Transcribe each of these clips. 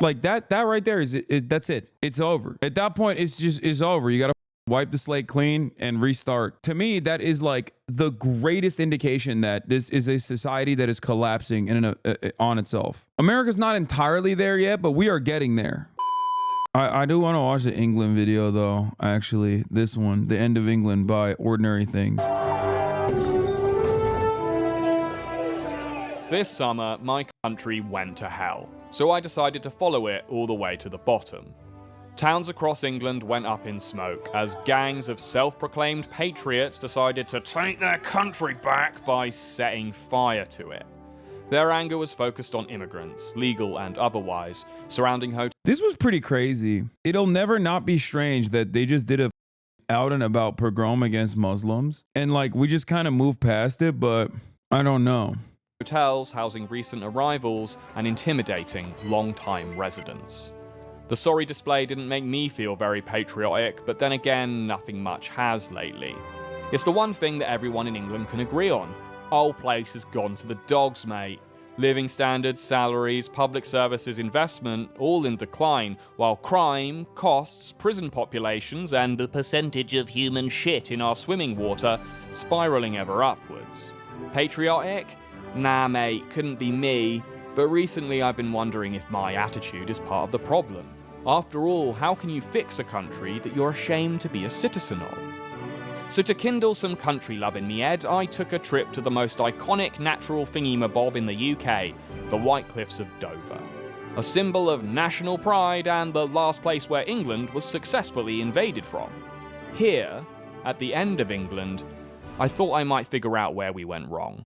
Like that right there is it. That's it. It's over. At that point, it's over. You got to wipe the slate clean and restart. To me, that is like the greatest indication that this is a society that is collapsing on itself. America's not entirely there yet, but we are getting there. I do want to watch the England video though. Actually, this one, The End of England by Ordinary Things. This summer, my country went to hell, so I decided to follow it all the way to the bottom. Towns across England went up in smoke as gangs of self-proclaimed patriots decided to take their country back by setting fire to it. Their anger was focused on immigrants, legal and otherwise, surrounding hotels. This was pretty crazy. It'll never not be strange that they just did a out and about pogrom against Muslims, and like we just kind of moved past it, but I don't know. Hotels housing recent arrivals and intimidating long-time residents. The sorry display didn't make me feel very patriotic, but then again, nothing much has lately. It's the one thing that everyone in England can agree on. Old place has gone to the dogs, mate. Living standards, salaries, public services, investment, all in decline, while crime, costs, prison populations, and the percentage of human shit in our swimming water spiraling ever upwards. Patriotic? Nah, mate, couldn't be me. But recently I've been wondering if my attitude is part of the problem. After all, how can you fix a country that you're ashamed to be a citizen of? So to kindle some country love in me, Ed, I took a trip to the most iconic natural thingy-mabob in the UK, the White Cliffs of Dover. A symbol of national pride and the last place where England was successfully invaded from. Here, at the end of England, I thought I might figure out where we went wrong.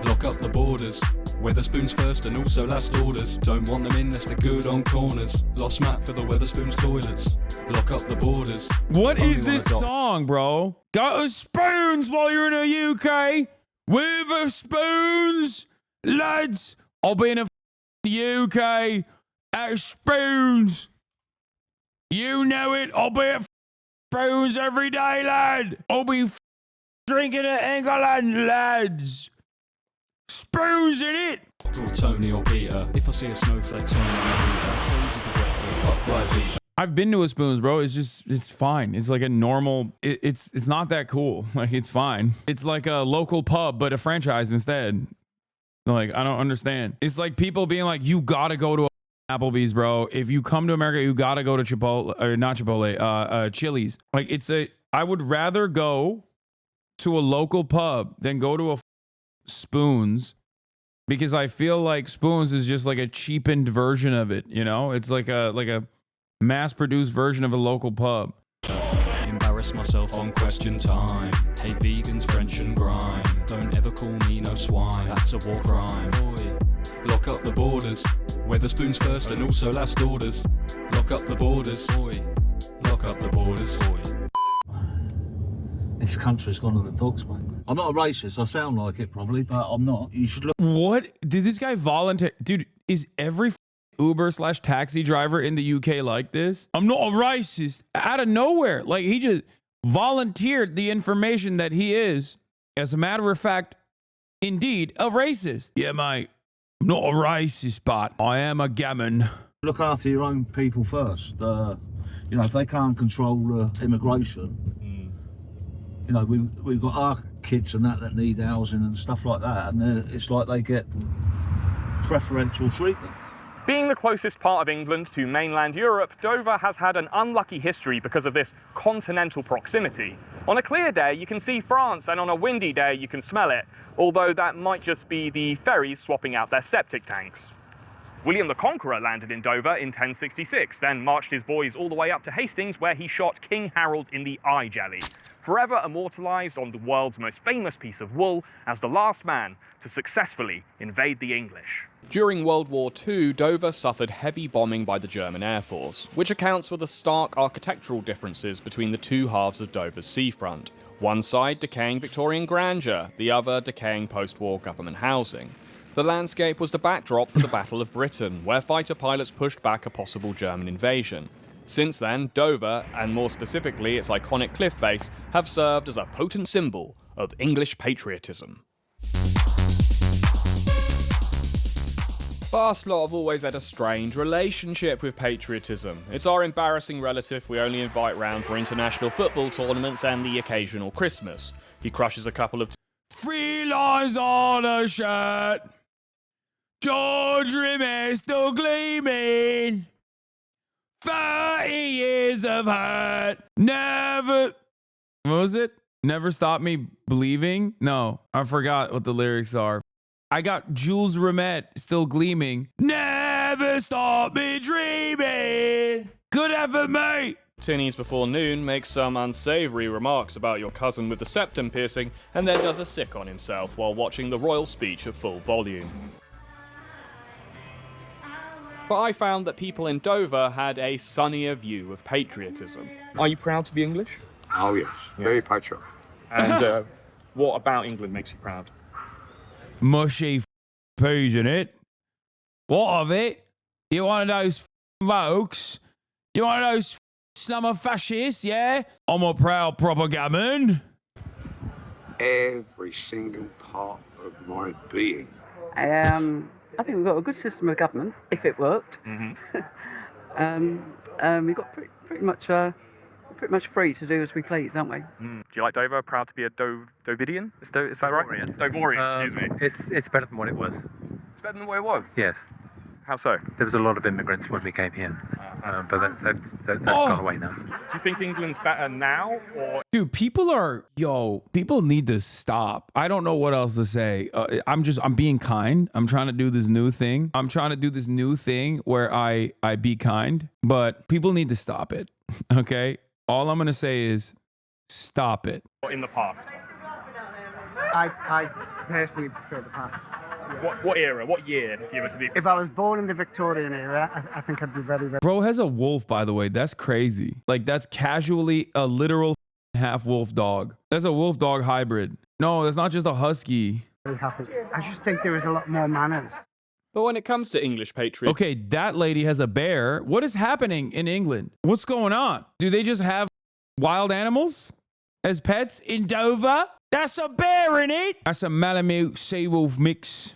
Lock up the borders, Weatherspoons first and also last orders. Don't want them in unless they're good on corners. Lost map for the Weatherspoons toilets. Lock up the borders. What is this song, bro? Got a spoons while you're in the UK? Weatherspoons? Lads, I'll be in the UK at spoons. You know it, I'll be at spoons every day, lad. I'll be drinking at England, lads. Spoons in it. Or Tony or Peter. If I see a snowflake, turn on the heater. For breakfast, fuck right. I've been to a Spoons, bro. It's fine. It's like a normal. It's not that cool. Like it's fine. It's like a local pub, but a franchise instead. Like I don't understand. It's like people being like, you gotta go to Applebee's, bro. If you come to America, you gotta go to Chipotle or not Chipotle, Chili's. Like I would rather go to a local pub than go to a Spoons, because I feel like Spoons is just like a cheapened version of it, you know? It's like a mass-produced version of a local pub. Embarrass myself on question time. Hey vegans, French and grime. Don't ever call me no swine. That's a war crime. Boy, lock up the borders. Weatherspoons first and also last orders. Lock up the borders. Boy, lock up the borders. Boy. This country's gone to the dogs, mate. I'm not a racist. I sound like it probably, but I'm not. You should look. What? Did this guy volunteer? Dude, is every Uber/taxi driver in the UK like this? I'm not a racist. Out of nowhere. Like he just volunteered the information that he is, as a matter of fact, indeed, a racist. Yeah, mate. I'm not a racist, but I am a gammon. Look after your own people first. You know, if they can't control immigration, you know, we've got our kids and that need housing and stuff like that, and it's like they get preferential treatment. Being the closest part of England to mainland Europe, Dover has had an unlucky history because of this continental proximity. On a clear day, you can see France, and on a windy day, you can smell it, although that might just be the ferries swapping out their septic tanks. William the Conqueror landed in Dover in 1066, then marched his boys all the way up to Hastings, where he shot King Harold in the eye jelly, forever immortalised on the world's most famous piece of wool as the last man to successfully invade the English. During World War II, Dover suffered heavy bombing by the German Air Force, which accounts for the stark architectural differences between the two halves of Dover's seafront. One side decaying Victorian grandeur, the other decaying post-war government housing. The landscape was the backdrop for the Battle of Britain, where fighter pilots pushed back a possible German invasion. Since then, Dover, and more specifically its iconic cliff face, have served as a potent symbol of English patriotism. But us lot have always had a strange relationship with patriotism. It's our embarrassing relative we only invite round for international football tournaments and the occasional Christmas. He crushes a couple of 3 lines on a shirt. George Rimmer still gleaming. 30 years of hurt. Never. What was it? Never stop me believing? No, I forgot what the lyrics are. I got Jules Rimet still gleaming. Never stop me dreaming. Good effort, mate. tinnies before noon, makes some unsavory remarks about your cousin with the septum piercing, and then does a sick on himself while watching the royal speech at full volume. But I found that people in Dover had a sunnier view of patriotism. Are you proud to be English? Oh yes, very patriotic. And what about England makes you proud? Mushy peas in it. What of it? You one of those folks? You one of those slumber fascists, yeah? I'm a proud proper gammon. Every single part of my being. I think we've got a good system of government, if it worked. We've got pretty much free to do as we please, aren't we? Do you like Dover? Proud to be a Dovidian? Is that right? Dovorian, excuse me. It's better than what it was. It's better than what it was? Yes. How so? There was a lot of immigrants when we came here, but that's gone away now. Do you think England's better now, or... Dude, people need to stop. I don't know what else to say. I'm being kind. I'm trying to do this new thing. Where I be kind, but people need to stop it. Okay? All I'm going to say is stop it. in the past? I personally prefer the past. What era? What year, if you were to be... If I was born in the Victorian era, I think I'd be very, very... Bro has a wolf, by the way. That's crazy. Like, that's casually a literal half wolf dog. That's a wolf dog hybrid. No, that's not just a husky. very happy. I just think there was a lot more manners. But when it comes to English patriotism... Okay, that lady has a bear. What is happening in England? What's going on? Do they just have wild animals as pets in Dover? That's a bear in it. That's a Malamute sea-wolf mix.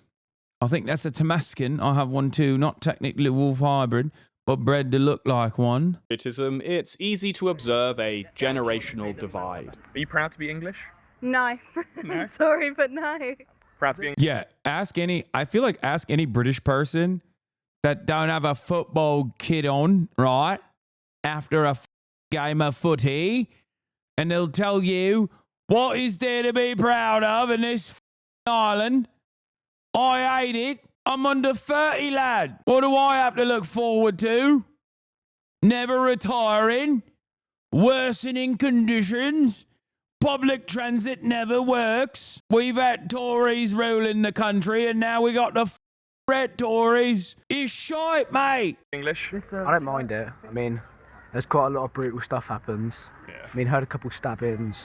I think that's a Tamascan. I have one too. Not technically a wolf hybrid, but bred to look like one. Patriotism, it's easy to observe a generational divide. Are you proud to be English? No. No? Sorry, but no. Proud to be English? Yeah, ask any British person that don't have a football kit on, right, after a game of footy, and they'll tell you, what is there to be proud of in this island? I hate it. I'm under 30, lad. What do I have to look forward to? Never retiring. Worsening conditions. Public transit never works. We've had Tories ruling the country, and now we got the red Tories. It's shite, mate. English? I don't mind it. I mean, there's quite a lot of brutal stuff happens. Yeah. I mean, heard a couple stabbings,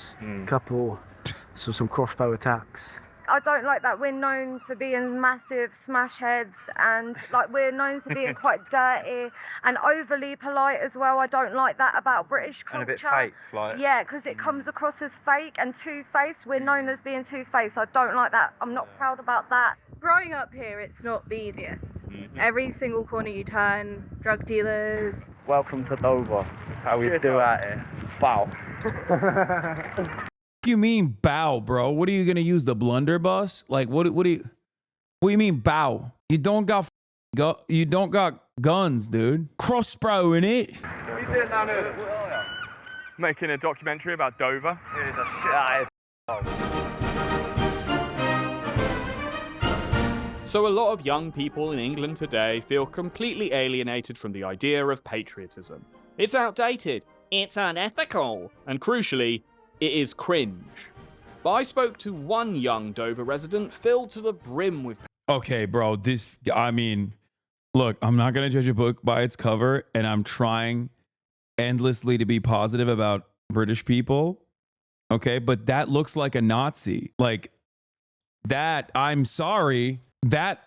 some crossbow attacks. I don't like that we're known for being massive smash heads, and like we're known for being quite dirty and overly polite as well. I don't like that about British culture. And a bit fake, like... Yeah, because it comes across as fake and two-faced. We're known as being two-faced. I don't like that. I'm not proud about that. Growing up here, it's not the easiest. Every single corner you turn, drug dealers. Welcome to Dover. That's how we do at it. Wow. What do you mean bow, bro? What are you gonna use, the blunderbuss? Like what do you mean bow? You don't got guns, dude. Crossbow in it. What are you doing down here? Making a documentary about Dover. It is a shit. So a lot of young people in England today feel completely alienated from the idea of patriotism. It's outdated. It's unethical. And crucially, it is cringe. But I spoke to one young Dover resident filled to the brim with... Okay, bro, look, I'm not going to judge a book by its cover, and I'm trying endlessly to be positive about British people, okay? But that looks like a Nazi. Like, that, I'm sorry, that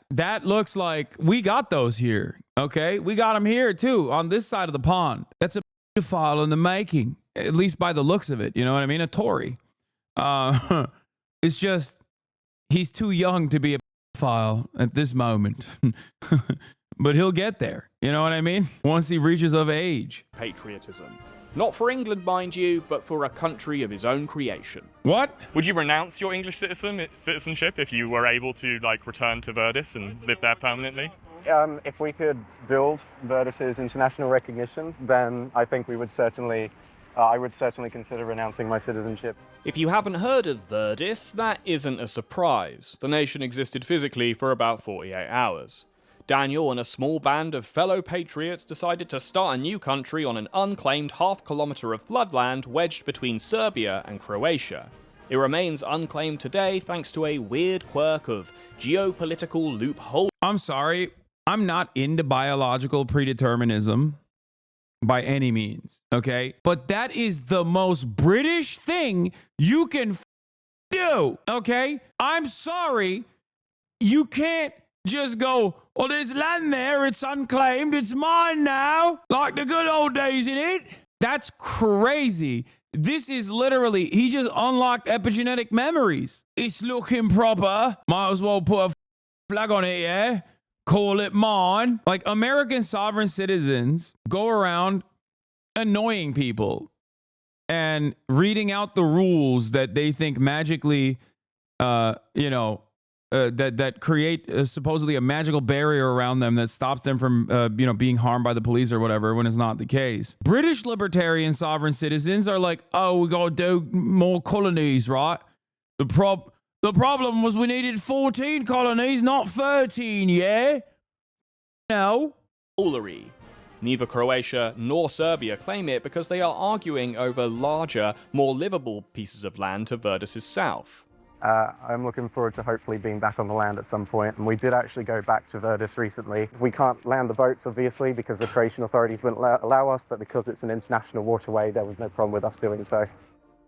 looks like we got those here, okay? We got them here, too, on this side of the pond. That's a pedophile in the making, at least by the looks of it, you know what I mean? A Tory. It's just, he's too young to be a file at this moment. But he'll get there. You know what I mean? Once he reaches of age. Patriotism. Not for England, mind you, but for a country of his own creation. What? Would you renounce your English citizenship if you were able to, like, return to Verdis and live there permanently? If we could build Verdis's international recognition, then I think we would certainly, I would certainly consider renouncing my citizenship. If you haven't heard of Verdis, that isn't a surprise. The nation existed physically for about 48 hours. Daniel and a small band of fellow patriots decided to start a new country on an unclaimed half-kilometre of floodland wedged between Serbia and Croatia. It remains unclaimed today thanks to a weird quirk of geopolitical loophole. I'm sorry, I'm not into biological predeterminism by any means, okay? But that is the most British thing you can do, okay? I'm sorry, you can't just go, well, there's land there, it's unclaimed, it's mine now, like the good old days, innit? That's crazy. This is literally, he just unlocked epigenetic memories. It's looking proper. Might as well put a flag on it, yeah? Call it mine. Like, American sovereign citizens go around annoying people and reading out the rules that they think magically, that create supposedly a magical barrier around them that stops them from, being harmed by the police or whatever, when it's not the case. British libertarian sovereign citizens are like, oh, we gotta do more colonies, right? The problem was we needed 14 colonies, not 13, yeah? No. Foolery. Neither Croatia nor Serbia claim it because they are arguing over larger, more livable pieces of land to Verdis's south. I'm looking forward to hopefully being back on the land at some point, and we did actually go back to Verdis recently. We can't land the boats, obviously, because the Croatian authorities wouldn't allow us, but because it's an international waterway, there was no problem with us doing so.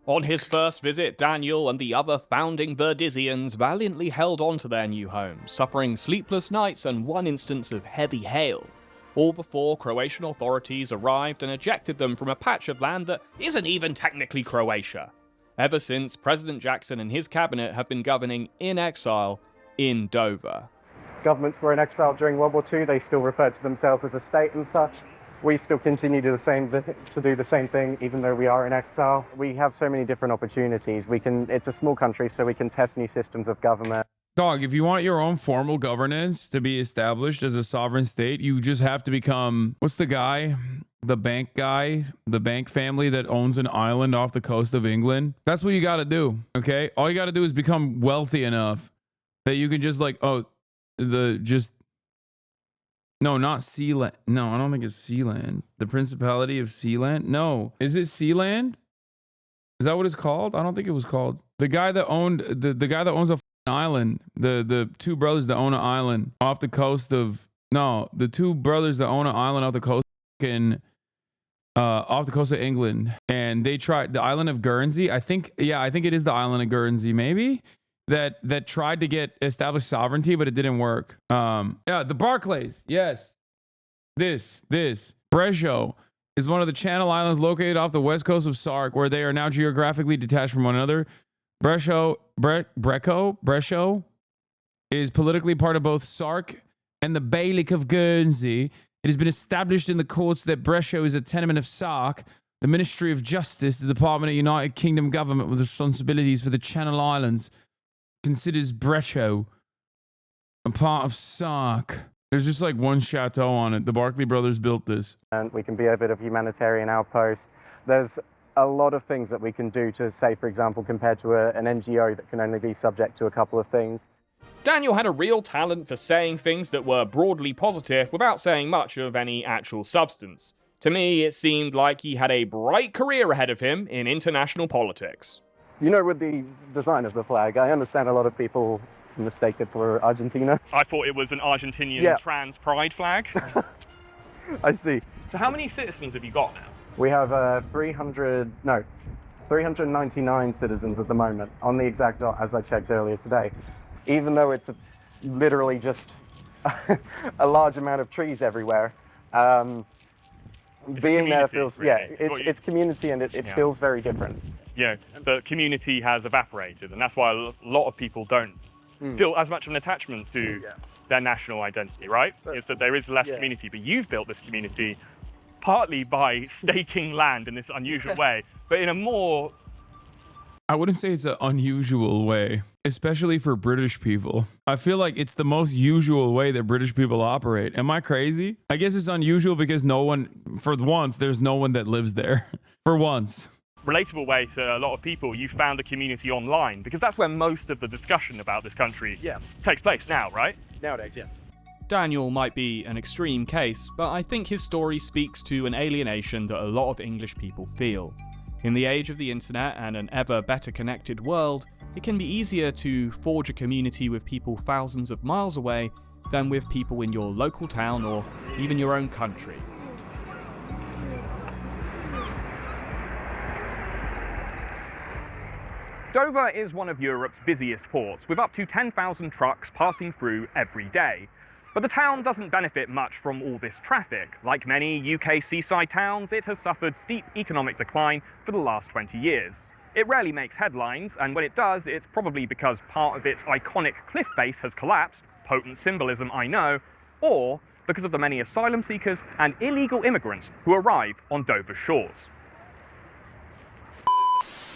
On his first visit, Daniel and the other founding Verdisians valiantly held on to their new homes, suffering sleepless nights and one instance of heavy hail, all before Croatian authorities arrived and ejected them from a patch of land that isn't even technically Croatia. Ever since, President Jackson and his cabinet have been governing in exile in Dover. Governments were in exile during World War II. They still referred to themselves as a state and such. We still continue to do the same thing, even though we are in exile. We have so many different opportunities. It's a small country, so we can test new systems of government. Dog, if you want your own formal governance to be established as a sovereign state, you just have to become, what's the guy? The bank guy, the bank family that owns an island off the coast of England. That's what you got to do, okay? All you got to do is become wealthy enough that you can just like, no, not Sealand. No, I don't think it's Sealand. The Principality of Sealand? No. Is it Sealand? Is that what it's called? I don't think it was called. The guy that owned, the guy that owns a island, the two brothers that own an island off the coast of, the two brothers that own an island off the coast off the coast of England, and they tried the island of Guernsey. I think it is the island of Guernsey, maybe that tried to get established sovereignty, but it didn't work. The Barclays, yes. This Brescio is one of the Channel Islands located off the west coast of Sark, where they are now geographically detached from one another. Brescio is politically part of both Sark and the Bailiwick of Guernsey. It has been established in the courts that Brescio is a tenement of Sark. The Ministry of Justice, the Department of United Kingdom Government with responsibilities for the Channel Islands, considers Brescio a part of Sark. There's just like one chateau on it. The Barclay brothers built this. And we can be a bit of humanitarian outpost. There's a lot of things that we can do to, say, for example, compared to an NGO that can only be subject to a couple of things. Daniel had a real talent for saying things that were broadly positive without saying much of any actual substance. To me, it seemed like he had a bright career ahead of him in international politics. You know, with the design of the flag, I understand a lot of people mistake it for Argentina. I thought it was an Argentinian trans pride flag. I see. So how many citizens have you got now? We have 399 citizens at the moment, on the exact dot as I checked earlier today. Even though it's literally just a large amount of trees everywhere, being there feels, really. It's community, and it feels very different. Yeah, the community has evaporated, and that's why a lot of people don't feel as much of an attachment to their national identity, right? It's that there is less community, but you've built this community partly by staking land in this unusual way, but in a more... I wouldn't say it's an unusual way, especially for British people. I feel like it's the most usual way that British people operate. Am I crazy? I guess it's unusual because for once, there's no one that lives there. For once. Relatable way to a lot of people, you found a community online, because that's where most of the discussion about this country takes place now, right? Nowadays, yes. Daniel might be an extreme case, but I think his story speaks to an alienation that a lot of English people feel. In the age of the internet and an ever better connected world, it can be easier to forge a community with people thousands of miles away than with people in your local town or even your own country. Dover is one of Europe's busiest ports, with up to 10,000 trucks passing through every day. But the town doesn't benefit much from all this traffic. Like many UK seaside towns, it has suffered steep economic decline for the last 20 years. It rarely makes headlines, and when it does, it's probably because part of its iconic cliff face has collapsed, potent symbolism I know, or because of the many asylum seekers and illegal immigrants who arrive on Dover's shores.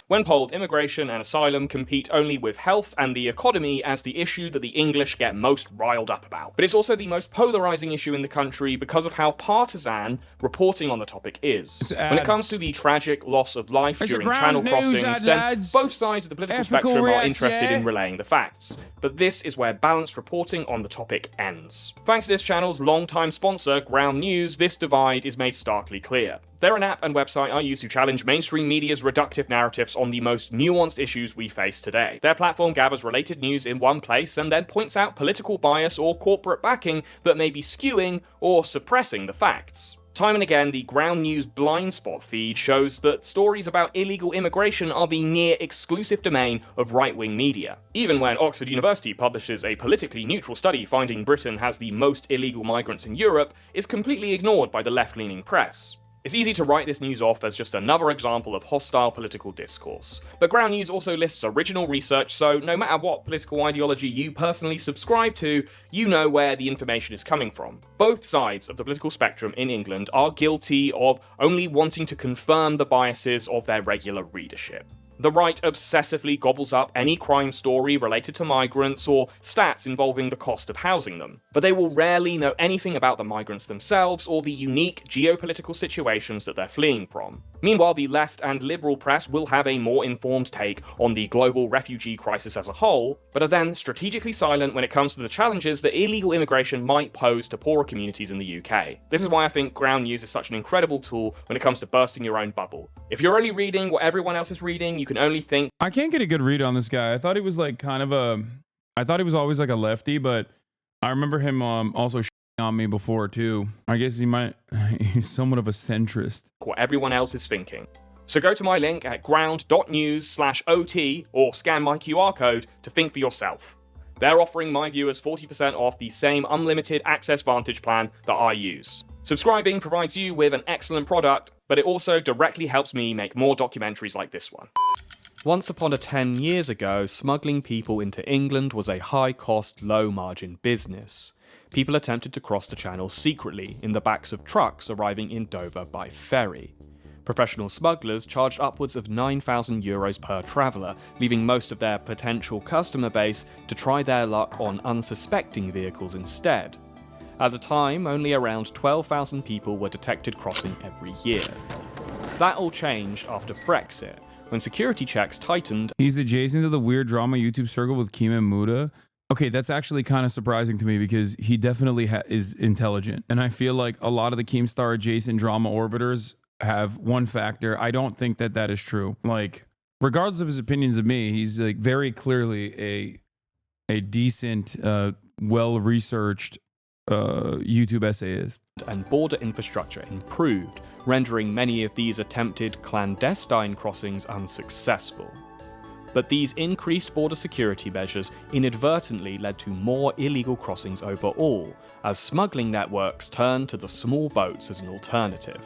When polled, immigration and asylum compete only with health and the economy as the issue that the English get most riled up about. But it's also the most polarising issue in the country because of how partisan reporting on the topic is. When it comes to the tragic loss of life during channel crossings, then both sides of the political spectrum are interested in relaying the facts. But this is where balanced reporting on the topic ends. Thanks to this channel's long-time sponsor, Ground News, this divide is made starkly clear. They're an app and website I use to challenge mainstream media's reductive narratives on the most nuanced issues we face today. Their platform gathers related news in one place and then points out political bias or corporate backing that may be skewing or suppressing the facts. Time and again, the Ground News blind spot feed shows that stories about illegal immigration are the near-exclusive domain of right-wing media. Even when Oxford University publishes a politically neutral study finding Britain has the most illegal migrants in Europe, is completely ignored by the left-leaning press. It's easy to write this news off as just another example of hostile political discourse. But Ground News also lists original research, so no matter what political ideology you personally subscribe to, you know where the information is coming from. Both sides of the political spectrum in England are guilty of only wanting to confirm the biases of their regular readership. The right obsessively gobbles up any crime story related to migrants or stats involving the cost of housing them, but they will rarely know anything about the migrants themselves or the unique geopolitical situations that they're fleeing from. Meanwhile, the left and liberal press will have a more informed take on the global refugee crisis as a whole, but are then strategically silent when it comes to the challenges that illegal immigration might pose to poorer communities in the UK. This is why I think Ground News is such an incredible tool when it comes to bursting your own bubble. If you're only reading what everyone else is reading, you can only think... I can't get a good read on this guy. I thought he was like I thought he was always like a lefty, but I remember him also on me before too. I guess he's somewhat of a centrist. What everyone else is thinking. So go to my link at ground.news/OT or scan my QR code to think for yourself. They're offering my viewers 40% off the same unlimited access Vantage plan that I use. Subscribing provides you with an excellent product, but it also directly helps me make more documentaries like this one. Once upon 10 years ago, smuggling people into England was a high-cost, low-margin business. People attempted to cross the Channel secretly in the backs of trucks arriving in Dover by ferry. Professional smugglers charged upwards of €9,000 per traveller, leaving most of their potential customer base to try their luck on unsuspecting vehicles instead. At the time, only around 12,000 people were detected crossing every year. That all changed after Brexit, when security checks tightened. He's adjacent to the weird drama YouTube circle with Kima Muda. Okay, that's actually kind of surprising to me because he definitely is intelligent. And I feel like a lot of the Keemstar adjacent drama orbiters have one factor. I don't think that that is true. Like, regardless of his opinions of me, he's like very clearly a decent, well-researched YouTube essayist. And border infrastructure improved, rendering many of these attempted clandestine crossings unsuccessful. But these increased border security measures inadvertently led to more illegal crossings overall, as smuggling networks turned to the small boats as an alternative.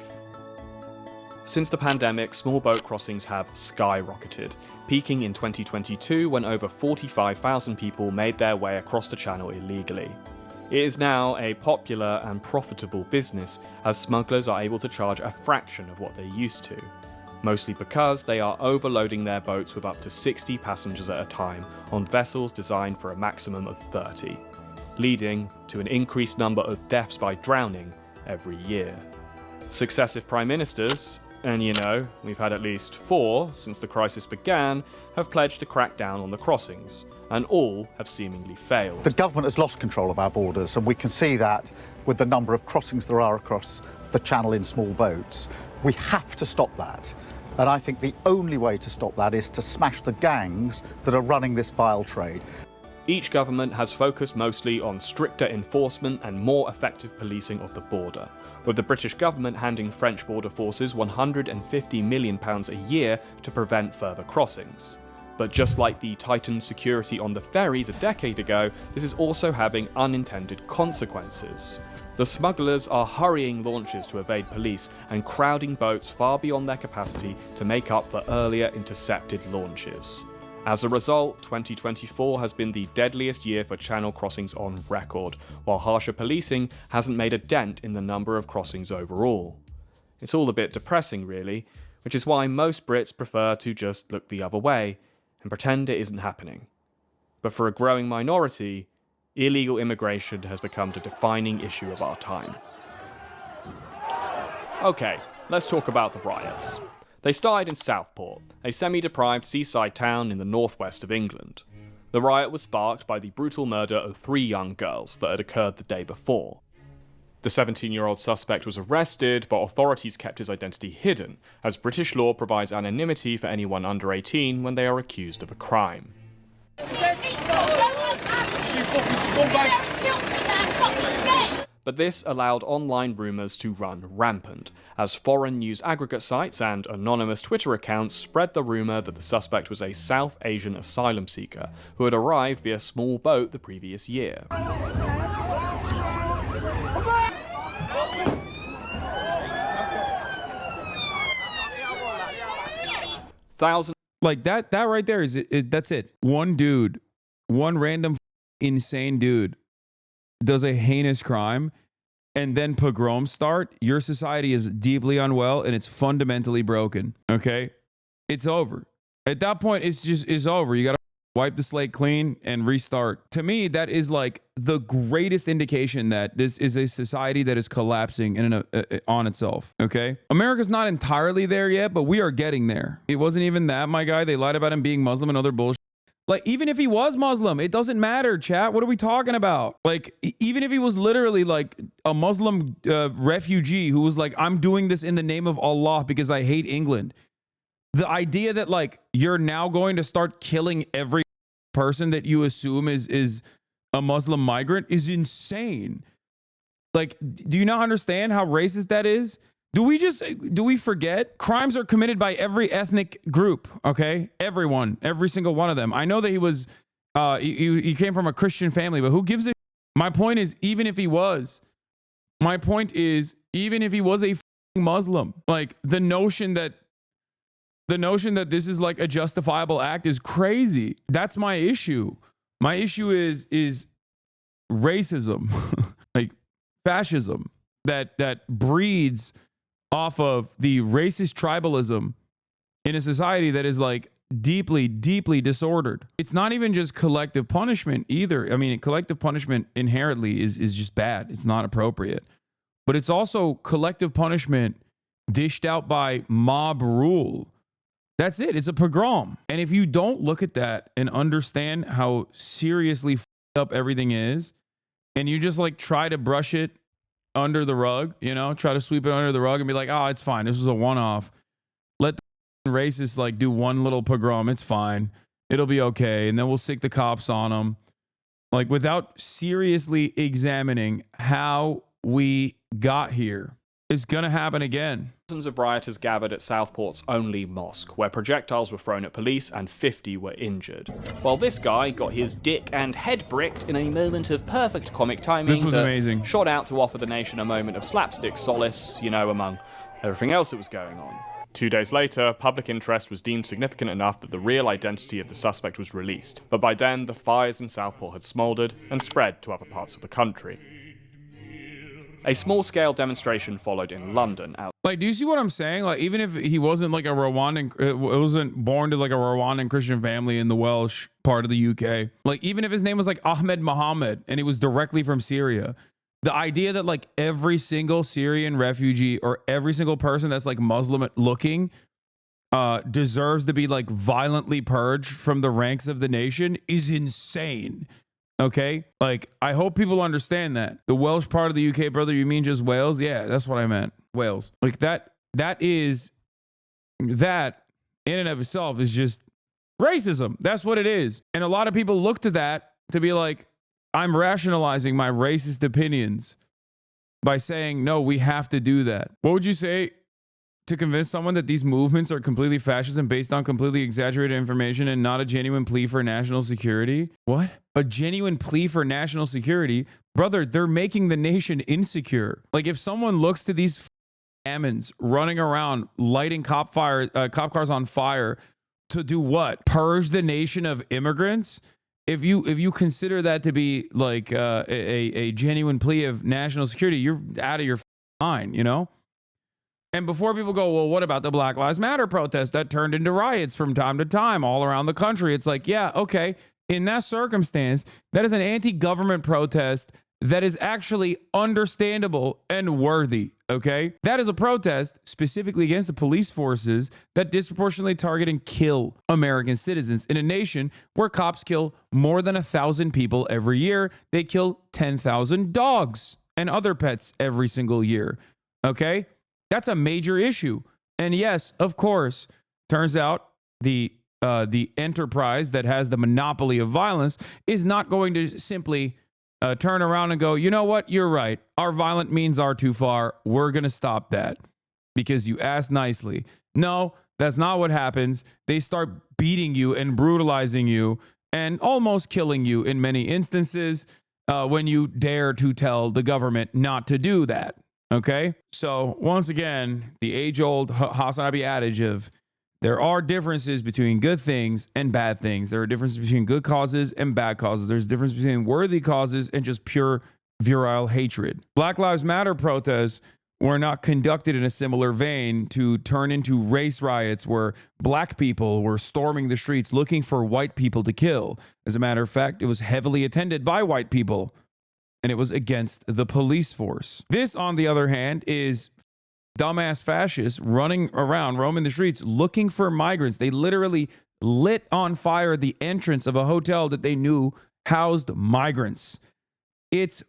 Since the pandemic, small boat crossings have skyrocketed, peaking in 2022 when over 45,000 people made their way across the channel illegally. It is now a popular and profitable business, as smugglers are able to charge a fraction of what they used to, mostly because they are overloading their boats with up to 60 passengers at a time on vessels designed for a maximum of 30, leading to an increased number of deaths by drowning every year. Successive prime ministers, and you know, we've had at least 4 since the crisis began, have pledged to crack down on the crossings, and all have seemingly failed. The government has lost control of our borders, and we can see that with the number of crossings there are across the channel in small boats. We have to stop that. And I think the only way to stop that is to smash the gangs that are running this vile trade. Each government has focused mostly on stricter enforcement and more effective policing of the border, with the British government handing French border forces £150 million a year to prevent further crossings. But just like the tightened security on the ferries a decade ago, this is also having unintended consequences. The smugglers are hurrying launches to evade police and crowding boats far beyond their capacity to make up for earlier intercepted launches. As a result, 2024 has been the deadliest year for channel crossings on record, while harsher policing hasn't made a dent in the number of crossings overall. It's all a bit depressing, really, which is why most Brits prefer to just look the other way and pretend it isn't happening. But for a growing minority, illegal immigration has become the defining issue of our time. Okay, let's talk about the riots. They started in Southport, a semi-deprived seaside town in the northwest of England. The riot was sparked by the brutal murder of 3 young girls that had occurred the day before. The 17-year-old suspect was arrested, but authorities kept his identity hidden, as British law provides anonymity for anyone under 18 when they are accused of a crime. But this allowed online rumours to run rampant, as foreign news aggregate sites and anonymous Twitter accounts spread the rumour that the suspect was a South Asian asylum seeker who had arrived via small boat the previous year. Thousands. Like that right there is it. That's it. One dude, one random insane dude does a heinous crime, and then pogroms start. Your society is deeply unwell and it's fundamentally broken. Okay, it's over. At that point, it's over. You gotta wipe the slate clean and restart. To me, that is like the greatest indication that this is a society that is collapsing on itself. Okay, America's not entirely there yet, but we are getting there. It wasn't even that, my guy. They lied about him being Muslim and other bullshit. Like, even if he was Muslim, it doesn't matter, chat. What are we talking about? Like, even if he was literally like a Muslim refugee who was like, I'm doing this in the name of Allah because I hate England. The idea that like you're now going to start killing every person that you assume is a Muslim migrant is insane. Like, do you not understand how racist that is? Do we forget? Crimes are committed by every ethnic group, okay? Everyone, every single one of them. I know that he was, he came from a Christian family, but who gives a My point is, even if he was a Muslim, like the notion that this is like a justifiable act is crazy. That's my issue. My issue is racism, like fascism that breeds off of the racist tribalism in a society that is like deeply, deeply disordered. It's not even just collective punishment either. I mean, collective punishment inherently is just bad. It's not appropriate. But it's also collective punishment dished out by mob rule. That's it. It's a pogrom. And if you don't look at that and understand how seriously f***ed up everything is, and you just like try to brush it under the rug, you know, try to sweep it under the rug and be like, oh, it's fine. This was a one-off. Let the racists like do one little pogrom. It's fine. It'll be okay. And then we'll stick the cops on them. Like, without seriously examining how we got here. It's gonna happen again. Thousands of rioters gathered at Southport's only mosque, where projectiles were thrown at police and 50 were injured. While this guy got his dick and head bricked in a moment of perfect comic timing. This was amazing. Shot out to offer the nation a moment of slapstick solace, you know, among everything else that was going on. 2 days later, public interest was deemed significant enough that the real identity of the suspect was released, but by then the fires in Southport had smouldered and spread to other parts of the country. A small-scale demonstration followed in London. Like, do you see what I'm saying? Like, even if he wasn't like a Rwandan, it wasn't born to like a Rwandan Christian family in the Welsh part of the UK. Like, even if his name was like Ahmed Mohammed and he was directly from Syria, the idea that like every single Syrian refugee or every single person that's like Muslim looking deserves to be like violently purged from the ranks of the nation is insane. Okay, like I hope people understand that. The Welsh part of the UK, brother, you mean just Wales? Yeah, that's what I meant. Wales. Like that in and of itself is just racism. That's what it is. And a lot of people look to that to be like, I'm rationalizing my racist opinions by saying, no, we have to do that. What would you say to convince someone that these movements are completely fascist and based on completely exaggerated information and not a genuine plea for national security? What? A genuine plea for national security? Brother, they're making the nation insecure. Like if someone looks to these ammons running around lighting cop cars on fire to do what? Purge the nation of immigrants? If you consider that to be like a genuine plea of national security, you're out of your mind, you know? And before people go, well, what about the Black Lives Matter protests that turned into riots from time to time all around the country? It's like, yeah, okay. In that circumstance, that is an anti-government protest that is actually understandable and worthy, okay? That is a protest specifically against the police forces that disproportionately target and kill American citizens in a nation where cops kill more than 1,000 people every year. They kill 10,000 dogs and other pets every single year, okay? That's a major issue. And yes, of course, turns out the enterprise that has the monopoly of violence is not going to simply turn around and go, you know what? You're right. Our violent means are too far. We're going to stop that because you asked nicely. No, that's not what happens. They start beating you and brutalizing you and almost killing you in many instances when you dare to tell the government not to do that. Okay, so once again, the age-old Hasanabi adage of there are differences between good things and bad things. There are differences between good causes and bad causes. There's a difference between worthy causes and just pure virile hatred. Black Lives Matter protests were not conducted in a similar vein to turn into race riots where black people were storming the streets looking for white people to kill. As a matter of fact, it was heavily attended by white people. And it was against the police force. This, on the other hand, is dumbass fascists running around, roaming the streets, looking for migrants. They literally lit on fire the entrance of a hotel that they knew housed migrants. It's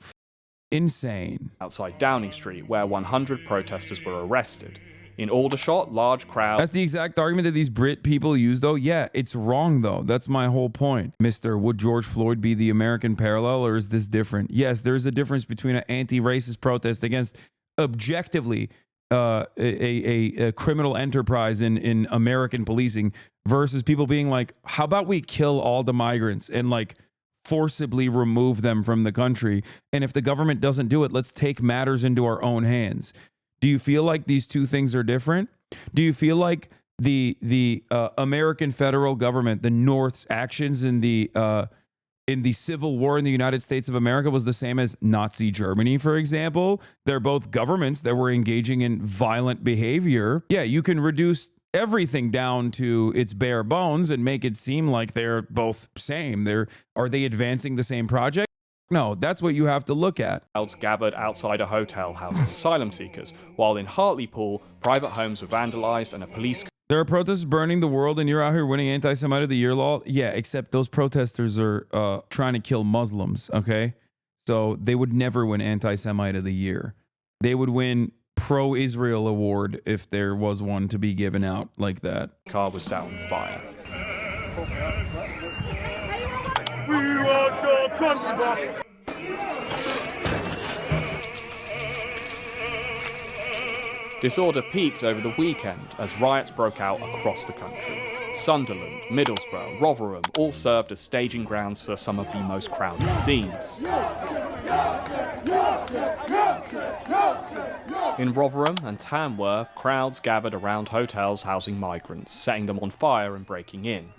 insane. Outside Downing Street, where 100 protesters were arrested. In Aldershot, large crowds... That's the exact argument that these Brit people use, though. Yeah, it's wrong, though. That's my whole point. Mister, would George Floyd be the American parallel, or is this different? Yes, there's a difference between an anti-racist protest against objectively a criminal enterprise in American policing versus people being like, how about we kill all the migrants and, like, forcibly remove them from the country? And if the government doesn't do it, let's take matters into our own hands. Do you feel like these two things are different? Do you feel like the American federal government, the North's actions in the Civil War in the United States of America was the same as Nazi Germany, for example? They're both governments that were engaging in violent behavior. Yeah, you can reduce everything down to its bare bones and make it seem like they're both same. Are they advancing the same project? No, that's what you have to look at. Crowds gathered outside a hotel housing asylum seekers, while in Hartlepool, private homes were vandalized and a police... There are protesters burning the world and you're out here winning anti-Semite of the Year law? Yeah, except those protesters are trying to kill Muslims, okay? So they would never win anti-Semite of the Year. They would win pro-Israel award if there was one to be given out like that. The car was set on fire. We want your country back. Disorder peaked over the weekend as riots broke out across the country. Sunderland, Middlesbrough, Rotherham all served as staging grounds for some of the most crowded scenes. In Rotherham and Tamworth, crowds gathered around hotels housing migrants, setting them on fire and breaking in.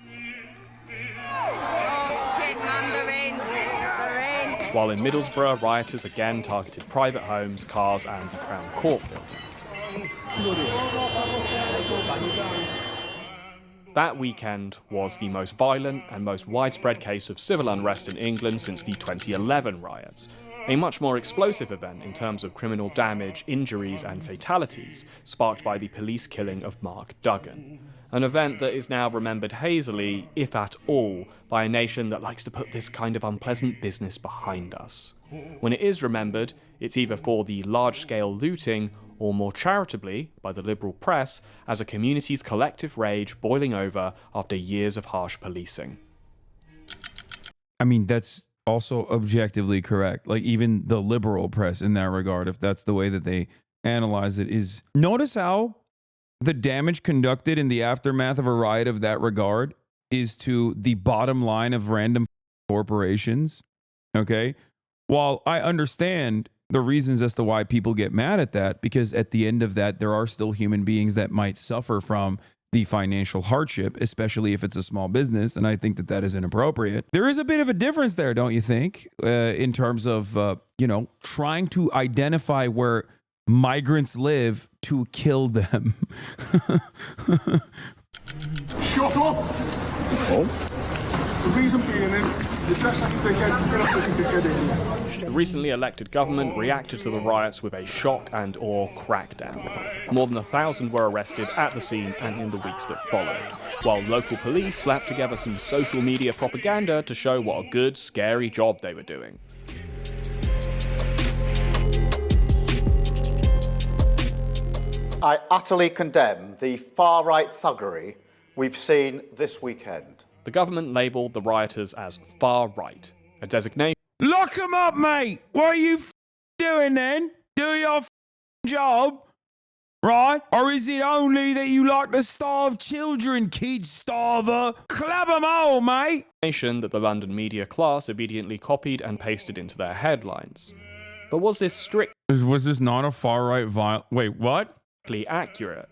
While in Middlesbrough, rioters again targeted private homes, cars and the Crown Court building. That weekend was the most violent and most widespread case of civil unrest in England since the 2011 riots, a much more explosive event in terms of criminal damage, injuries and fatalities, sparked by the police killing of Mark Duggan. An event that is now remembered hazily, if at all, by a nation that likes to put this kind of unpleasant business behind us. When it is remembered, it's either for the large-scale looting, or more charitably, by the liberal press, as a community's collective rage boiling over after years of harsh policing. I mean, that's also objectively correct. Like, even the liberal press in that regard, if that's the way that they analyze it, is... Notice how the damage conducted in the aftermath of a riot of that regard is to the bottom line of random corporations, okay? While I understand the reasons as to why people get mad at that, because at the end of that, there are still human beings that might suffer from the financial hardship, especially if it's a small business, and I think that that is inappropriate. There is a bit of a difference there, don't you think, in terms of, trying to identify where migrants live to kill them. Shut up! Oh. The reason being is, you dress like a dickhead, you're not like a dickhead anymore. The recently elected government reacted to the riots with a shock and awe crackdown. More than 1,000 were arrested at the scene and in the weeks that followed, while local police slapped together some social media propaganda to show what a good, scary job they were doing. I utterly condemn the far-right thuggery we've seen this weekend. The government labelled the rioters as far-right, a designation... Lock 'em up, mate! What are you doing then? Do your job, right? Or is it only that you like to starve children, kid starver? Club 'em all, mate! ...that the London media class obediently copied and pasted into their headlines. But was this strictly... Was this not a far-right Wait, what? ...accurate?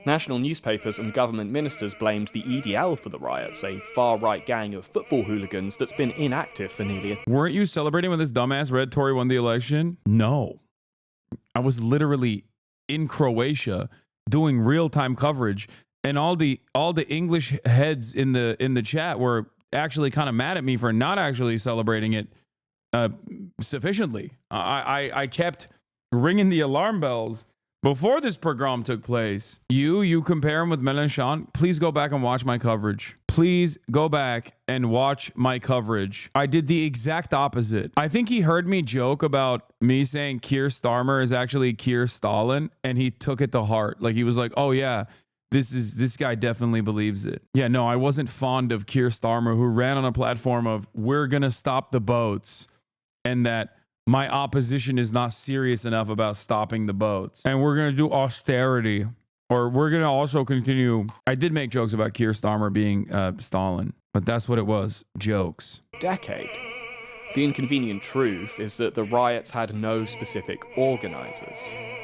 National newspapers and government ministers blamed the EDL for the riots, a far-right gang of football hooligans that's been inactive for nearly a... Weren't you celebrating when this dumbass Red Tory won the election? No. I was literally in Croatia doing real-time coverage, and all the English heads in the chat were actually kind of mad at me for not actually celebrating it sufficiently. I kept ringing the alarm bells before this pogrom took place. You compare him with Mélenchon. Please go back and watch my coverage. Please go back and watch my coverage. I did the exact opposite. I think he heard me joke about me saying Keir Starmer is actually Keir Stalin, and he took it to heart. Like, he was like, oh yeah, this guy definitely believes it. Yeah, no, I wasn't fond of Keir Starmer, who ran on a platform of we're gonna stop the boats, and that my opposition is not serious enough about stopping the boats. And we're going to do austerity. Or we're going to also continue. I did make jokes about Keir Starmer being Stalin, but that's what it was. Jokes. Decade. The inconvenient truth is that the riots had no specific organizers.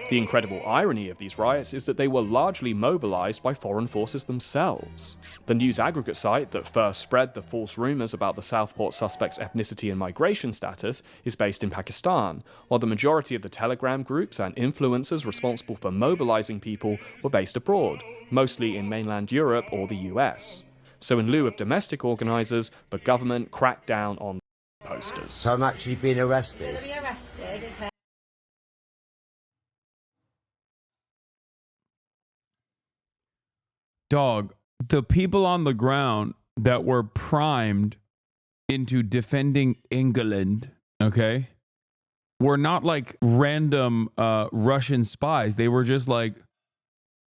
The incredible irony of these riots is that they were largely mobilized by foreign forces themselves. The news aggregate site that first spread the false rumors about the Southport suspects' ethnicity and migration status is based in Pakistan, while the majority of the Telegram groups and influencers responsible for mobilizing people were based abroad, mostly in mainland Europe or the US. So in lieu of domestic organizers, the government cracked down on posters. So I'm actually being arrested. Be arrested, okay. Dog, the people on the ground that were primed into defending England, okay, were not like random Russian spies. They were just like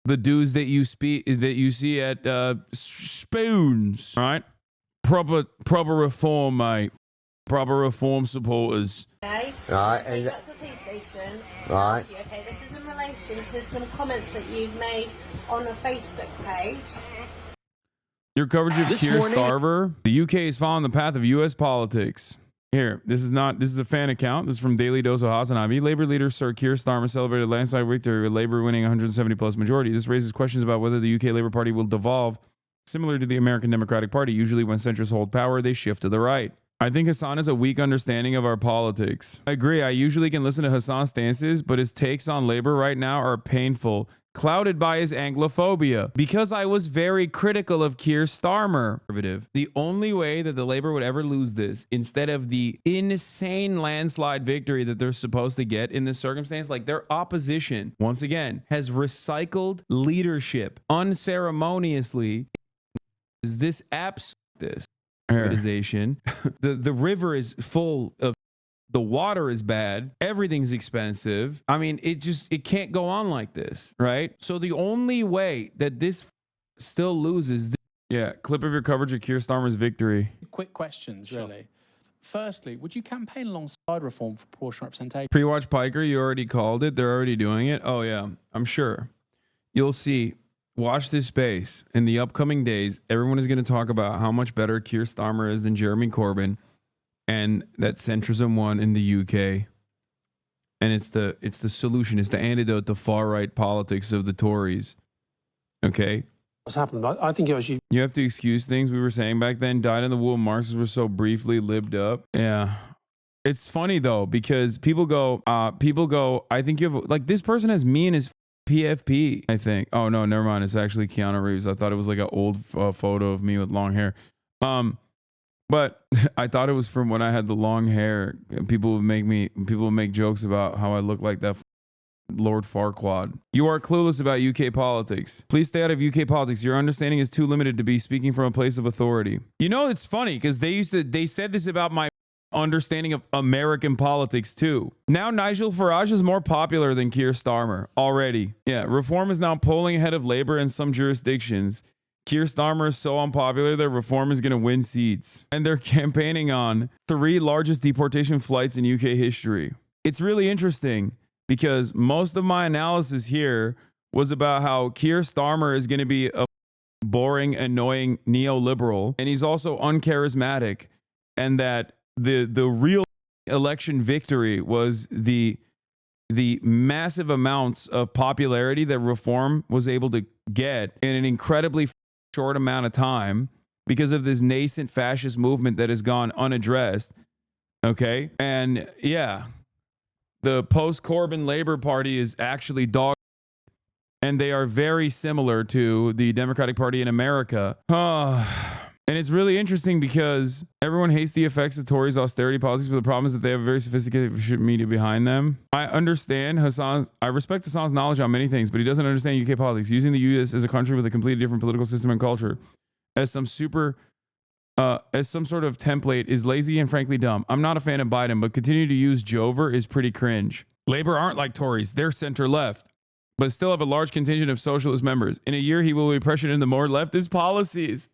the dudes that you see at Spoons, right? Proper reform, mate. Proper reform supporters. Okay. Right. Take that to the police station. Right. You, okay. This is in relation to some comments that you've made on a Facebook page. Your coverage of Keir Starmer. The UK is following the path of US politics. Here, this is a fan account. This is from Daily Dose of Hasanabi. Labor leader Sir Keir Starmer celebrated landslide victory with Labor winning 170 plus majority. This raises questions about whether the UK Labour Party will devolve similar to the American Democratic Party. Usually when centrists hold power, they shift to the right. I think Hasan has a weak understanding of our politics. I agree. I usually can listen to Hasan's stances, but his takes on labor right now are painful, clouded by his Anglophobia. Because I was very critical of Keir Starmer. The only way that the Labour would ever lose this, instead of the insane landslide victory that they're supposed to get in this circumstance, like their opposition, once again, has recycled leadership unceremoniously. Is this this? Privatization. The river is full of, the water is bad, everything's expensive. I mean, it can't go on like this, right? So the only way that this still loses, yeah, clip of your coverage of Keir Starmer's victory. Quick questions, really. Firstly, would you campaign alongside reform for proportional representation? Pre-watch Piker, you already called it. They're already doing it. Oh yeah, I'm sure. You'll see. Watch this space. In the upcoming days, everyone is going to talk about how much better Keir Starmer is than Jeremy Corbyn, and that centrism won in the UK. And it's the solution. It's the antidote to far-right politics of the Tories. Okay? What's happened? I think it was you. You have to excuse things we were saying back then. Died in the wool. Marxists were so briefly libbed up. Yeah. It's funny, though, because people go, I think you have, like, this person has me in his PFP, I think. Oh no, never mind. It's actually Keanu Reeves. I thought it was like an old photo of me with long hair. But I thought it was from when I had the long hair. People would make jokes about how I look like that Lord Farquaad. You are clueless about UK politics. Please stay out of UK politics. Your understanding is too limited to be speaking from a place of authority. You know, it's funny because they said this about my understanding of American politics too. Now Nigel Farage is more popular than Keir Starmer already. Yeah, Reform is now polling ahead of Labour in some jurisdictions. Keir Starmer is so unpopular that Reform is going to win seats. And they're campaigning on 3 largest deportation flights in UK history. It's really interesting because most of my analysis here was about how Keir Starmer is going to be a boring, annoying neoliberal, and he's also uncharismatic, and that the real election victory was the massive amounts of popularity that Reform was able to get in an incredibly short amount of time because of this nascent fascist movement that has gone unaddressed. Okay? And yeah, the post-Corbyn Labour Party is actually dog, and they are very similar to the Democratic Party in America. And it's really interesting because everyone hates the effects of Tories' austerity policies, but the problem is that they have very sophisticated media behind them. I understand I respect Hasan's knowledge on many things, but he doesn't understand UK politics. Using the US as a country with a completely different political system and culture as some sort of template is lazy and frankly dumb. I'm not a fan of Biden, but continue to use Jover is pretty cringe. Labour aren't like Tories. They're center-left, but still have a large contingent of socialist members. In a year, he will be pressured into more leftist policies.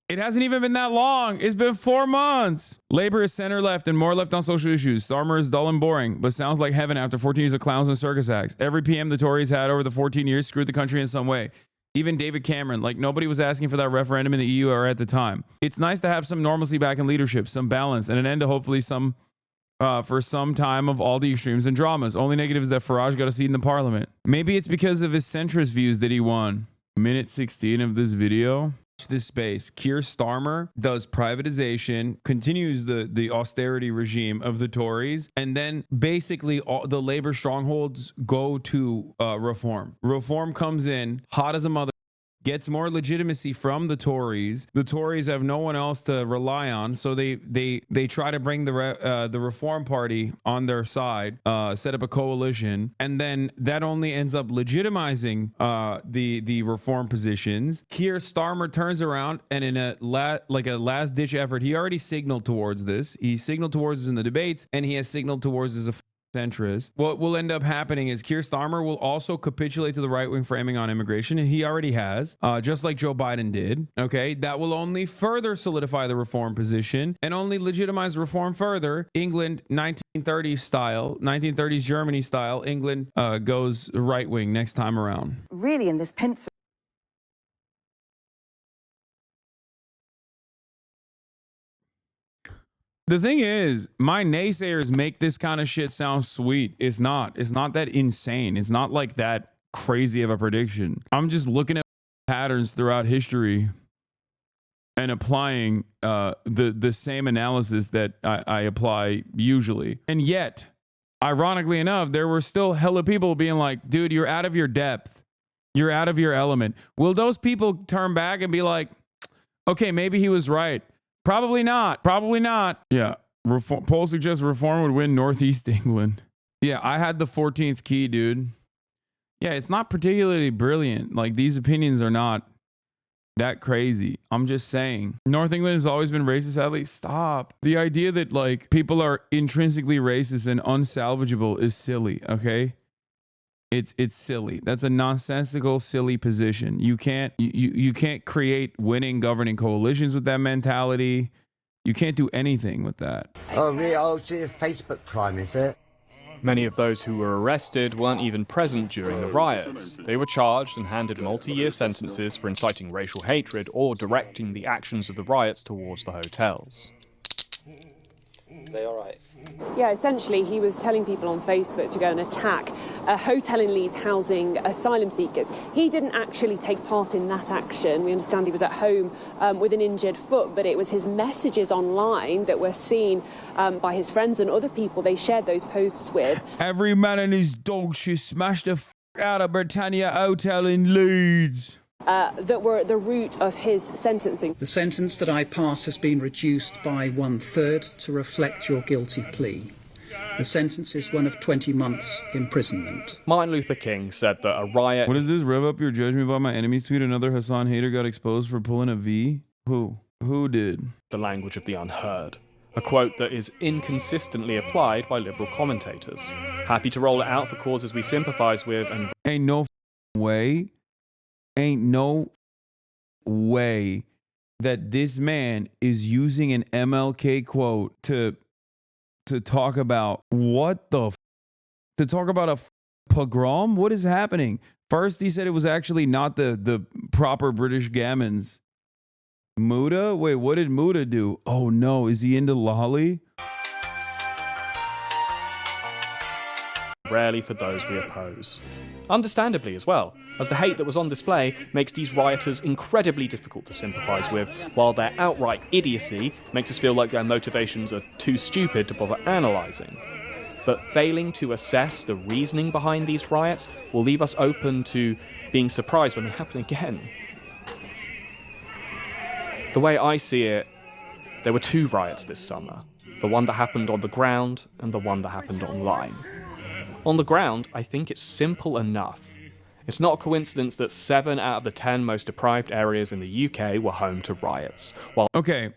It hasn't even been that long. It's been 4 months. Labour is center left and more left on social issues. Starmer is dull and boring, but sounds like heaven after 14 years of clowns and circus acts. Every PM the Tories had over the 14 years screwed the country in some way. Even David Cameron, like nobody was asking for that referendum in the EU or at the time. It's nice to have some normalcy back in leadership, some balance, and an end to hopefully for some time of all the extremes and dramas. Only negative is that Farage got a seat in the parliament. Maybe it's because of his centrist views that he won. Minute 16 of this video. This space. Keir Starmer does privatization, continues the austerity regime of the Tories, and then basically all the Labour strongholds go to Reform. Reform comes in hot as a mother, gets more legitimacy from the Tories. The Tories have no one else to rely on, so they try to bring the Reform Party on their side, set up a coalition, and then that only ends up legitimizing the Reform positions. Keir Starmer turns around and in a last ditch effort, he already signaled towards this. He signaled towards this in the debates, and he has signaled towards this centrist. What will end up happening is Keir Starmer will also capitulate to the right-wing framing on immigration, and he already has, just like Joe Biden did. Okay, that will only further solidify the Reform position and only legitimize Reform further. England 1930s style, 1930s Germany style, England goes right-wing next time around. Really, in this pencil. The thing is, my naysayers make this kind of shit sound sweet. It's not. It's not that insane. It's not like that crazy of a prediction. I'm just looking at patterns throughout history and applying the same analysis that I apply usually. And yet, ironically enough, there were still hella people being like, dude, you're out of your depth. You're out of your element. Will those people turn back and be like, okay, maybe he was right? Probably not. Probably not. Yeah. Polls suggest reform would win Northeast England. Yeah, I had the 14th key, dude. Yeah, it's not particularly brilliant. Like, these opinions are not that crazy. I'm just saying. North England has always been racist. At least stop. The idea that like people are intrinsically racist and unsalvageable is silly, okay? It's silly. That's a nonsensical, silly position. You can't create winning governing coalitions with that mentality. You can't do anything with that. Oh, really? Oh, it's a Facebook crime, is it? Many of those who were arrested weren't even present during the riots. They were charged and handed multi-year sentences for inciting racial hatred or directing the actions of the riots towards the hotels. They all right? Yeah, essentially he was telling people on Facebook to go and attack a hotel in Leeds housing asylum seekers. He didn't actually take part in that action. We understand he was at home with an injured foot, but it was his messages online that were seen by his friends and other people they shared those posts with. Every man and his dog should smash the out of Britannia Hotel in Leeds. That were at the root of his sentencing. The sentence that I pass has been reduced by 1/3 to reflect your guilty plea. The sentence is one of 20 months imprisonment. Martin Luther King said that a riot... What is this? Rev up your judgment by my enemies tweet. Another Hassan hater got exposed for pulling a V? Who? Who did? The language of the unheard. A quote that is inconsistently applied by liberal commentators. Happy to roll it out for causes we sympathise with and... Ain't no way that this man is using an MLK quote to talk about to talk about a pogrom. What is happening? First, he said it was actually not the proper British gammons. Muda? Wait, what did Muda do? Oh no, is he into lolly? Rarely for those we oppose. Understandably as well, as the hate that was on display makes these rioters incredibly difficult to sympathise with, while their outright idiocy makes us feel like their motivations are too stupid to bother analysing. But failing to assess the reasoning behind these riots will leave us open to being surprised when they happen again. The way I see it, there were two riots this summer. The one that happened on the ground and the one that happened online. On the ground, I think it's simple enough. It's not a coincidence that 7 out of the 10 most deprived areas in the UK were home to riots. Okay,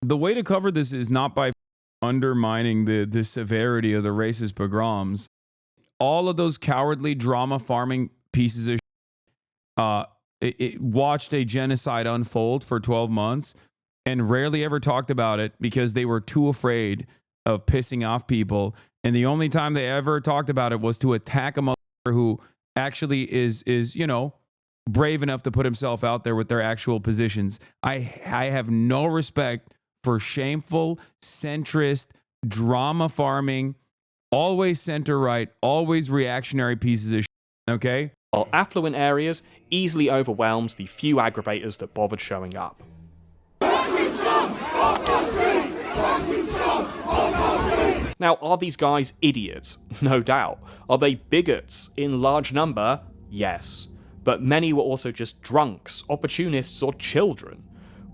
the way to cover this is not by undermining the severity of the racist pogroms. All of those cowardly drama farming pieces of it watched a genocide unfold for 12 months and rarely ever talked about it because they were too afraid of pissing off people. And the only time they ever talked about it was to attack a motherfucker who actually is, you know, brave enough to put himself out there with their actual positions. I have no respect for shameful, centrist, drama farming, always center right, always reactionary pieces of shit, okay? While affluent areas easily overwhelmed the few aggravators that bothered showing up. Now, are these guys idiots? No doubt. Are they bigots in large number? Yes. But many were also just drunks, opportunists, or children.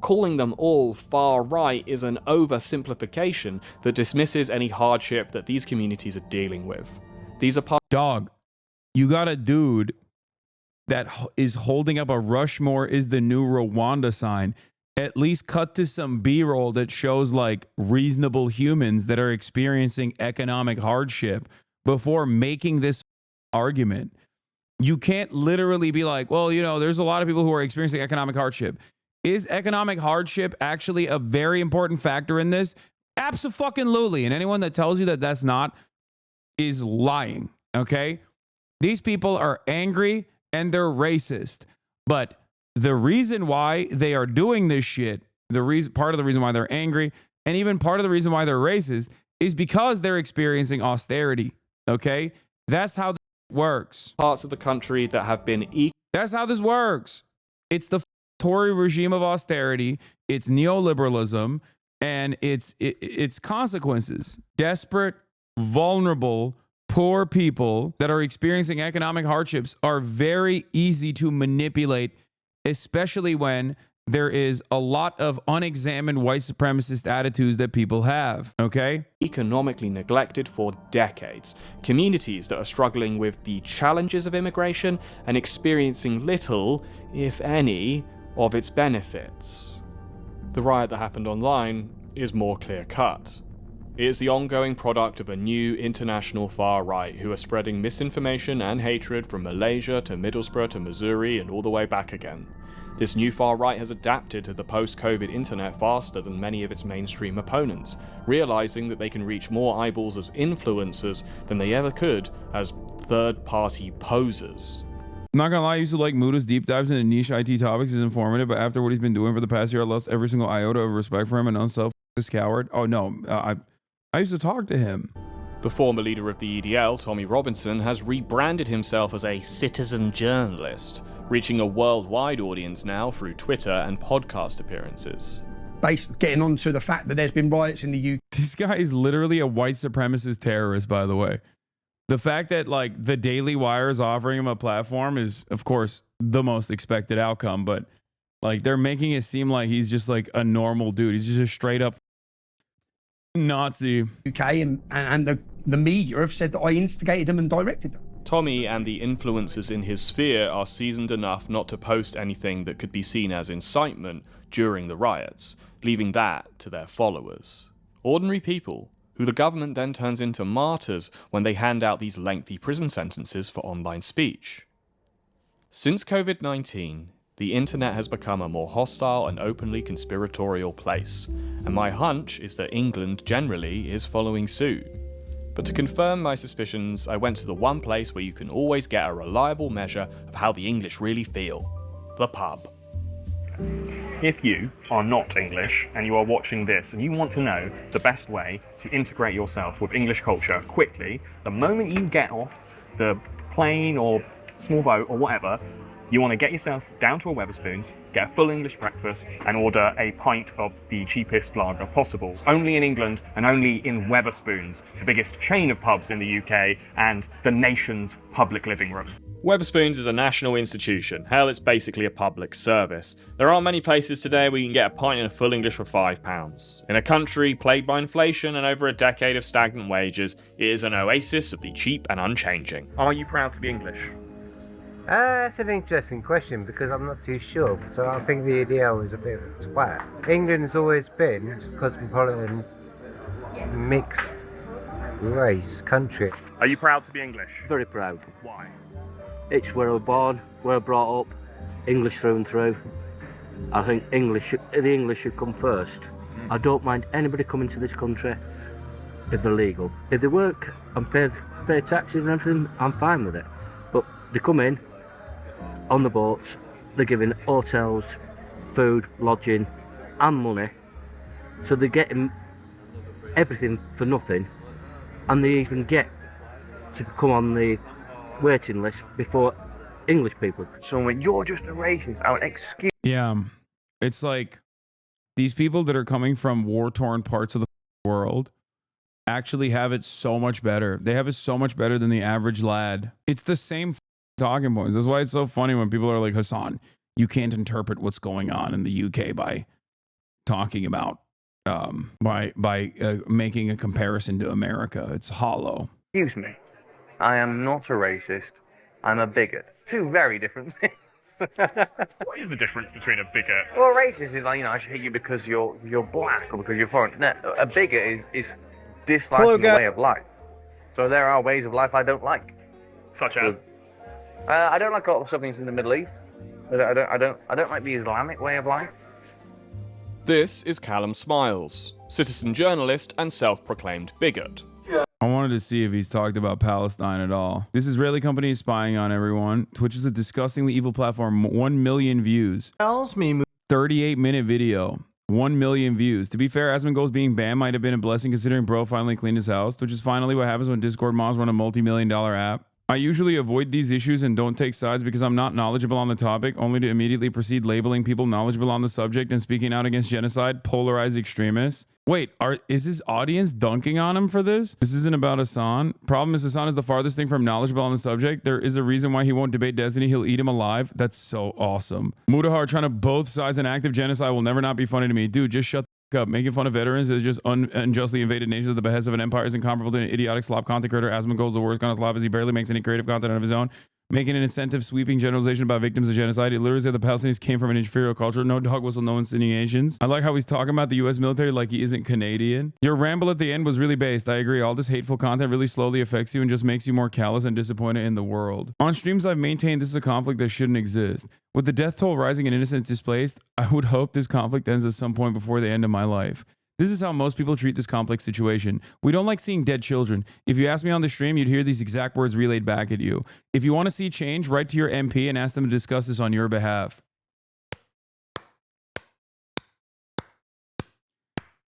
Calling them all far right is an oversimplification that dismisses any hardship that these communities are dealing with. These are Dog, you got a dude that is holding up a Rushmore is the new Rwanda sign. At least cut to some B-roll that shows like reasonable humans that are experiencing economic hardship before making this argument. You can't literally be like, well, you know, there's a lot of people who are experiencing economic hardship. Is economic hardship actually a very important factor in this? Abso-fucking-lutely. And anyone that tells you that that's not is lying, okay? These people are angry and they're racist. But the reason why they are doing this shit, part of the reason why they're angry And even part of the reason why they're racist is because they're experiencing austerity. Okay? That's how this works. Parts of the country that have been That's how this works. It's the Tory regime of austerity, it's neoliberalism, and its consequences. Desperate, vulnerable, poor people that are experiencing economic hardships are very easy to manipulate, especially when there is a lot of unexamined white supremacist attitudes that people have, okay? Economically neglected for decades. Communities that are struggling with the challenges of immigration and experiencing little, if any, of its benefits. The riot that happened online is more clear-cut. It is the ongoing product of a new international far right who are spreading misinformation and hatred from Malaysia to Middlesbrough to Missouri and all the way back again. This new far right has adapted to the post-COVID internet faster than many of its mainstream opponents, realizing that they can reach more eyeballs as influencers than they ever could as third-party posers. I'm not gonna lie, I used to like Muda's deep dives into niche IT topics is informative, but after what he's been doing for the past year, I lost every single iota of respect for him and unself this coward. Oh no, I used to talk to him. The former leader of the EDL, Tommy Robinson, has rebranded himself as a citizen journalist, reaching a worldwide audience now through Twitter and podcast appearances. Based getting onto the fact that there's been riots in the UK. This guy is literally a white supremacist terrorist, by the way. The fact that like the Daily Wire is offering him a platform is, of course, the most expected outcome, but like they're making it seem like he's just like a normal dude. He's just a straight up Nazi. UK and the media have said that I instigated them and directed them. Tommy and the influencers in his sphere are seasoned enough not to post anything that could be seen as incitement during the riots, leaving that to their followers. Ordinary people, who the government then turns into martyrs when they hand out these lengthy prison sentences for online speech. Since COVID-19, the internet has become a more hostile and openly conspiratorial place, and my hunch is that England generally is following suit. But to confirm my suspicions, I went to the one place where you can always get a reliable measure of how the English really feel: the pub. If you are not English and you are watching this and you want to know the best way to integrate yourself with English culture quickly, the moment you get off the plane or small boat or whatever, you want to get yourself down to a Wetherspoons, get a full English breakfast and order a pint of the cheapest lager possible. Only in England and only in Wetherspoons, the biggest chain of pubs in the UK and the nation's public living room. Wetherspoons is a national institution. Hell, it's basically a public service. There aren't many places today where you can get a pint and a full English for £5. In a country plagued by inflation and over a decade of stagnant wages, it is an oasis of the cheap and unchanging. Are you proud to be English? That's an interesting question because I'm not too sure. So I think the EDL is a bit of a twat. England's always been a cosmopolitan, mixed race country. Are you proud to be English? Very proud. Why? It's where I was born, where I was brought up, English through and through. I think the English should come first. I don't mind anybody coming to this country if they're legal. If they work and pay taxes and everything, I'm fine with it. But they come in on the boats, they're giving hotels, food, lodging and money. So they're getting everything for nothing, and they even get to come on the waiting list before English people. So when you're just a racist, I would excuse. Yeah, it's like these people that are coming from war-torn parts of the world actually have it so much better. They have it so much better than the average lad. It's the same talking points. That's why it's so funny when people are like, Hasan, you can't interpret what's going on in the UK by talking about making a comparison to America. It's hollow. Excuse me. I am not a racist. I'm a bigot. Two very different things. What is the difference between a bigot? Well, racist is like, I should hate you because you're black or because you're foreign. No, a bigot is disliking the way of life. So there are ways of life I don't like. Such as? I don't like a lot of stuff in the Middle East. I don't like the Islamic way of life. This is Callum Smiles, citizen journalist and self-proclaimed bigot. I wanted to see if he's talked about Palestine at all. This Israeli company is spying on everyone. Twitch is a disgustingly evil platform. 1 million views. 38-minute video. 1 million views. To be fair, Asmongold's being banned might have been a blessing considering bro finally cleaned his house, which is finally what happens when Discord mods run a multi-million-dollar app. I usually avoid these issues and don't take sides because I'm not knowledgeable on the topic, only to immediately proceed labeling people knowledgeable on the subject and speaking out against genocide, polarized extremists. Wait, is his audience dunking on him for this? This isn't about Hasan. Problem is Hasan is the farthest thing from knowledgeable on the subject. There is a reason why he won't debate Destiny. He'll eat him alive. That's so awesome. Mudahar trying to both sides an active genocide will never not be funny to me. Dude, just shut the up. Making fun of veterans is just unjustly invaded nations at the behest of an empire is incomparable to an idiotic slop content creator. Asmongold's the worst kind of slop as he barely makes any creative content of his own. Making an incentive sweeping generalization about victims of genocide. He literally said the Palestinians came from an inferior culture. No dog whistle, no insinuations. I like how he's talking about the US military like he isn't Canadian. Your ramble at the end was really based. I agree. All this hateful content really slowly affects you and just makes you more callous and disappointed in the world. On streams, I've maintained this is a conflict that shouldn't exist. With the death toll rising and innocents displaced, I would hope this conflict ends at some point before the end of my life. This is how most people treat this complex situation. We don't like seeing dead children. If you asked me on the stream, you'd hear these exact words relayed back at you. If you want to see change, write to your MP and ask them to discuss this on your behalf.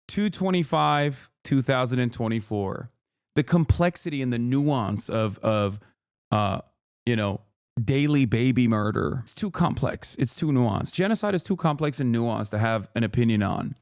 2/25/2024. The complexity and the nuance of daily baby murder. It's too complex. It's too nuanced. Genocide is too complex and nuanced to have an opinion on.